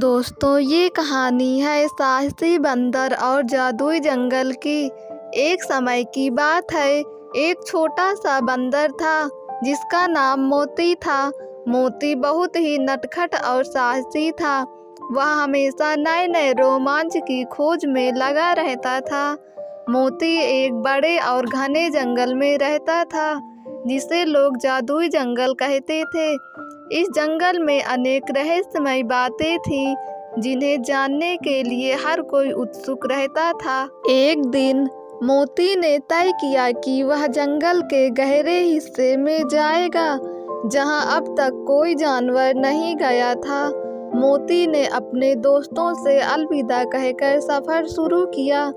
दोस्तों, ये कहानी है साहसी बंदर और जादुई जंगल की। एक समय की बात है, एक छोटा सा बंदर था जिसका नाम मोती था। मोती बहुत ही नटखट और साहसी था। वह हमेशा नए नए रोमांच की खोज में लगा रहता था। मोती एक बड़े और घने जंगल में रहता था जिसे लोग जादुई जंगल कहते थे। इस जंगल में अनेक रहस्यमय बातें थीं जिन्हें जानने के लिए हर कोई उत्सुक रहता था। एक दिन मोती ने तय किया कि वह जंगल के गहरे हिस्से में जाएगा जहां अब तक कोई जानवर नहीं गया था। मोती ने अपने दोस्तों से अलविदा कहकर सफर शुरू किया।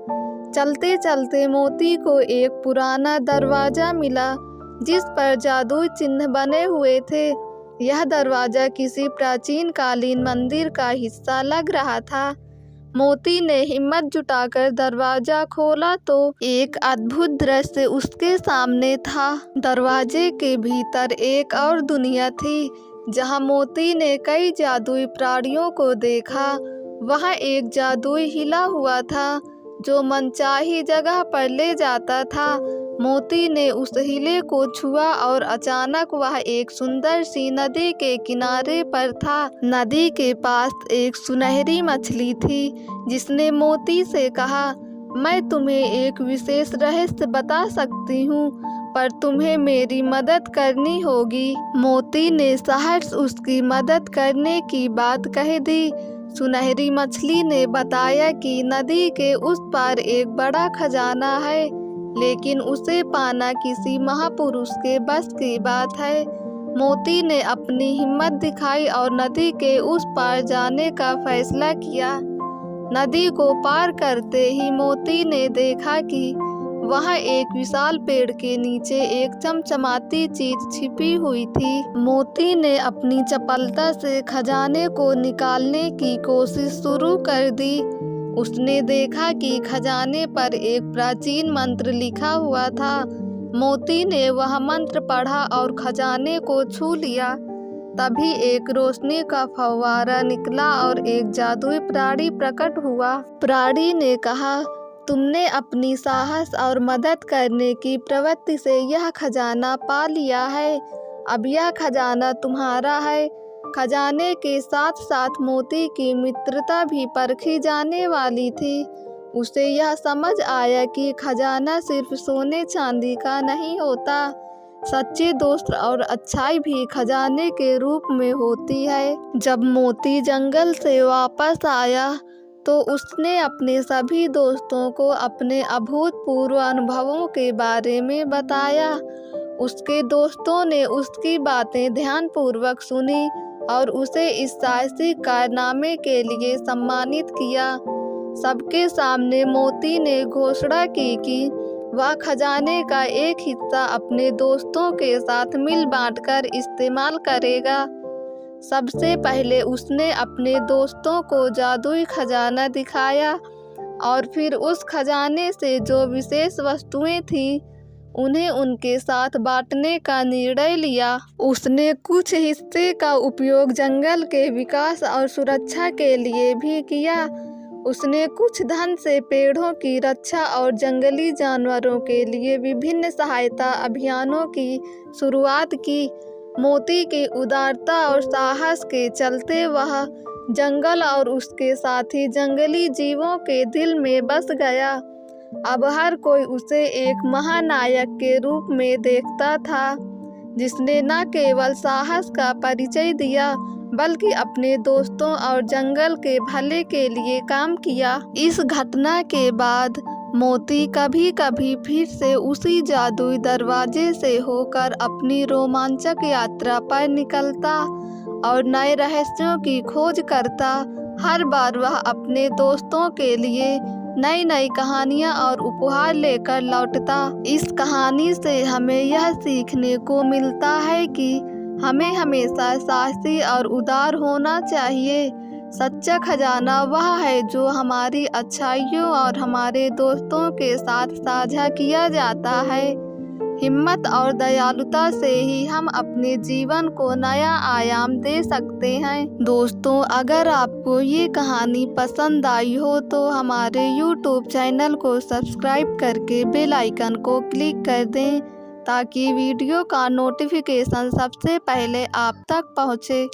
चलते चलते मोती को एक पुराना दरवाजा मिला जिस पर जादुई चिन्ह बने हुए थे। यह दरवाजा किसी प्राचीन कालीन मंदिर का हिस्सा लग रहा था। मोती ने हिम्मत जुटाकर दरवाजा खोला तो एक अद्भुत दृश्य उसके सामने था। दरवाजे के भीतर एक और दुनिया थी जहां मोती ने कई जादुई प्राणियों को देखा। वहां एक जादुई हिला हुआ था जो मनचाही जगह पर ले जाता था। मोती ने उस हिले को छुआ और अचानक वह एक सुंदर सी नदी के किनारे पर था। नदी के पास एक सुनहरी मछली थी जिसने मोती से कहा, मैं तुम्हें एक विशेष रहस्य बता सकती हूँ, पर तुम्हें मेरी मदद करनी होगी। मोती ने सहर्ष उसकी मदद करने की बात कह दी। सुनहरी मछली ने बताया कि नदी के उस पार एक बड़ा खजाना है, लेकिन उसे पाना किसी महापुरुष के बस की बात है। मोती ने अपनी हिम्मत दिखाई और नदी के उस पार जाने का फैसला किया। नदी को पार करते ही मोती ने देखा कि वहाँ एक विशाल पेड़ के नीचे एक चमचमाती चीज छिपी हुई थी। मोती ने अपनी चपलता से खजाने को निकालने की कोशिश शुरू कर दी। उसने देखा कि खजाने पर एक प्राचीन मंत्र लिखा हुआ था। मोती ने वह मंत्र पढ़ा और खजाने को छू लिया। तभी एक रोशनी का फव्वारा निकला और एक जादुई प्राणी प्रकट हुआ। प्राणी ने कहा, तुमने अपनी साहस और मदद करने की प्रवृत्ति से यह खजाना पा लिया है। अब यह खजाना तुम्हारा है। खजाने के साथ साथ मोती की मित्रता भी परखी जाने वाली थी। उसे यह समझ आया कि खजाना सिर्फ सोने चांदी का नहीं होता, सच्चे दोस्त और अच्छाई भी खजाने के रूप में होती है। जब मोती जंगल से वापस आया तो उसने अपने सभी दोस्तों को अपने अभूतपूर्व अनुभवों के बारे में बताया। उसके दोस्तों ने उसकी बातें ध्यानपूर्वक सुनी और उसे इस साहसिक कारनामे के लिए सम्मानित किया। सबके सामने मोती ने घोषणा की कि वह खजाने का एक हिस्सा अपने दोस्तों के साथ मिल बांटकर इस्तेमाल करेगा। सबसे पहले उसने अपने दोस्तों को जादुई खजाना दिखाया और फिर उस खजाने से जो विशेष वस्तुएं थीं उन्हें उनके साथ बांटने का निर्णय लिया। उसने कुछ हिस्से का उपयोग जंगल के विकास और सुरक्षा के लिए भी किया। उसने कुछ धन से पेड़ों की रक्षा और जंगली जानवरों के लिए विभिन्न सहायता अभियानों की शुरुआत की। मोती की उदारता और साहस के चलते वह जंगल और उसके साथी जंगली जीवों के दिल में बस गया। अब हर कोई उसे एक महानायक के रूप में देखता था जिसने न केवल साहस का परिचय दिया बल्कि अपने दोस्तों और जंगल के भले के लिए काम किया। इस घटना के बाद मोती कभी कभी फिर से उसी जादुई दरवाजे से होकर अपनी रोमांचक यात्रा पर निकलता और नए रहस्यों की खोज करता। हर बार वह अपने दोस्तों के लिए नई नई कहानियाँ और उपहार लेकर लौटता। इस कहानी से हमें यह सीखने को मिलता है कि हमें हमेशा साहसी और उदार होना चाहिए। सच्चा खजाना वह है जो हमारी अच्छाइयों और हमारे दोस्तों के साथ साझा किया जाता है। हिम्मत और दयालुता से ही हम अपने जीवन को नया आयाम दे सकते हैं। दोस्तों, अगर आपको ये कहानी पसंद आई हो तो हमारे YouTube चैनल को सब्सक्राइब करके बेल आइकन को क्लिक कर दें ताकि वीडियो का नोटिफिकेशन सबसे पहले आप तक पहुँचे।